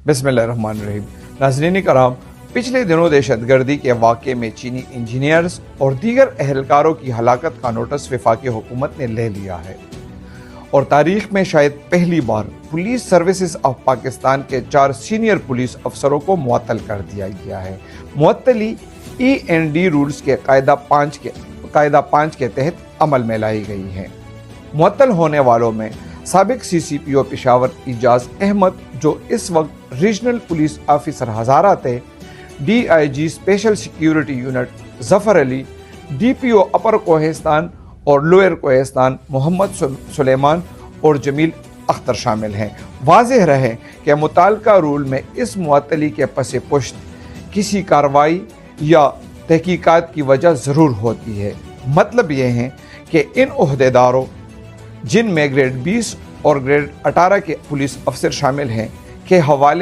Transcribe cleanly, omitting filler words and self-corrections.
बिस्मिल्लाहिर्रहमानिर्रहीम। नाज़रीन कराम, पिछले दिनों दहशतगर्दी के वाक़े में चीनी इंजीनियर्स और दीगर एहलकारों की हलाकत का नोटिस वफाकी हुकूमत ने ले लिया है और तारीख में शायद पहली बार पुलिस सर्विसेज ऑफ पाकिस्तान के 4 सीनियर पुलिस अफसरों को मुअत्तल कर दिया गया है। मुअत्तली END रूल्स के कायदा 5 के तहत अमल में लाई गई है। मुअत्तल होने वालों में साबिक CCPO पेशावर इजाज अहमद, जो इस वक्त रीजनल पुलिस ऑफिसर हज़ारा थे, DIG special security unit Zafar Ali, DPO अपर कोहिस्तान और लोअर कोहिस्तान मोहम्मद सुलेमान और जमील अख्तर शामिल हैं। वाज़ेह रहे कि मुताल्लिका रूल में इस मुअत्तली के पस पुश्त किसी कार्रवाई या तहकीकात की वजह ज़रूर होती है। मतलब ये है कि इन ओहदेदारों, जिनमें ग्रेड 20 और ग्रेड 18 के पुलिस अफसर शामिल हैं, के हवाले